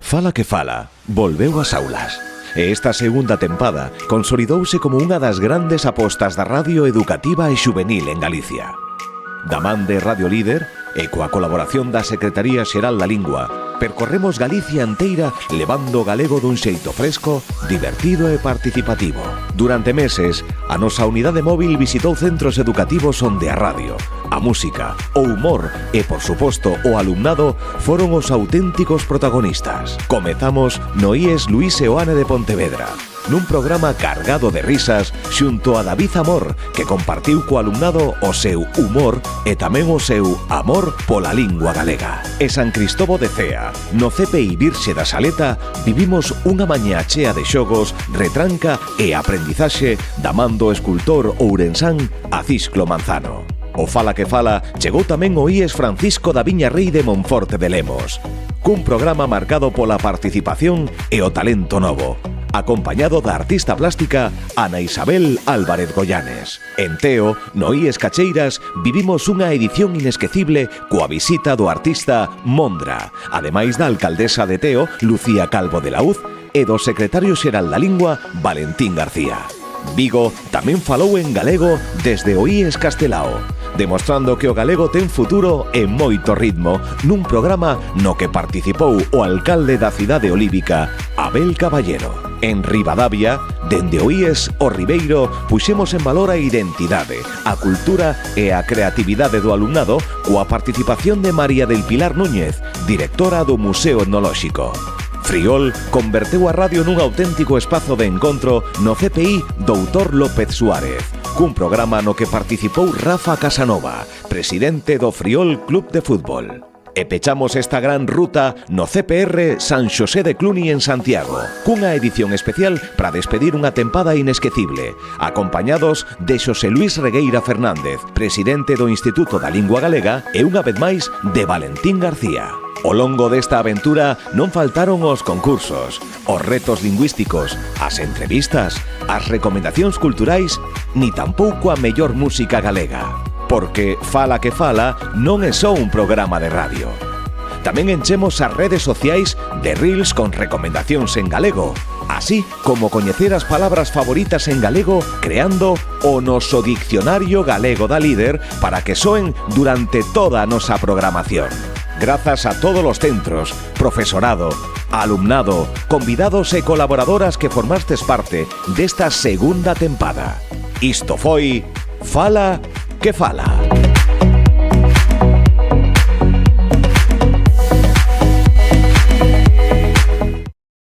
Fala que fala, volveu ás aulas. E esta segunda tempada consolidouse como unha das grandes apostas da radio educativa e xuvenil en Galicia. Da man de Radio Líder e coa colaboración da Secretaría Xeral da Lingua, percorremos Galicia enteira levando o galego dun xeito fresco, divertido e participativo. Durante meses, a nosa unidade móvil visitou centros educativos onde a radio, a música, o humor e, por suposto, o alumnado foron os auténticos protagonistas. Comezamos no IES Luís Seoane de Pontevedra, nun programa cargado de risas xunto a David Amor, que compartiu co alumnado o seu humor e tamén o seu amor pola lingua galega. E San Cristobo de Cea, no CPI Virxe da Saleta, vivimos unha mañá chea de xogos, retranca e aprendizaxe da man do escultor ourensán Acisclo Manzano. O Fala que Fala chegou tamén o IES Francisco da Viña Rei de Monforte de Lemos, cun programa marcado pola participación e o talento novo, acompañado da artista plástica Ana Isabel Álvarez Goyanes. En Teo, no IES Cacheiras, vivimos unha edición inesquecible coa visita do artista Mondra, ademais da alcaldesa de Teo, Lucía Calvo de Laúz, e do secretario xeral da Lingua, Valentín García. Vigo tamén falou en galego desde o IES Castelao, demostrando que o galego ten futuro e moito ritmo nun programa no que participou o alcalde da cidade olívica, Abel Caballero. En Ribadavia, dende o IES O Ribeiro, puxemos en valor a identidade, a cultura e a creatividade do alumnado coa participación de María del Pilar Núñez, directora do Museo Etnolóxico. Friol converteu a radio nun auténtico espazo de encontro no CPI Doutor López Suárez, cun programa no que participou Rafa Casanova, presidente do Friol Club de Fútbol. E pechamos esta gran ruta no CPR San Xosé de Cluny en Santiago, cunha edición especial para despedir unha tempada inesquecible, acompañados de Xosé Luis Regueira Fernández, presidente do Instituto da Lingua Galega, e unha vez máis de Valentín García. Ao longo desta aventura non faltaron os concursos, os retos lingüísticos, as entrevistas, as recomendacións culturais, ni tampouco a mellor música galega. Porque Fala que Fala non é só un programa de radio. Tamén enchemos as redes sociais de reels con recomendacións en galego, así como coñecer as palabras favoritas en galego creando o noso Diccionario Galego da Líder para que soen durante toda a nosa programación. Grazas a todos os centros, profesorado, alumnado, convidados e colaboradoras que formastes parte desta segunda tempada. Isto foi Fala que Fala.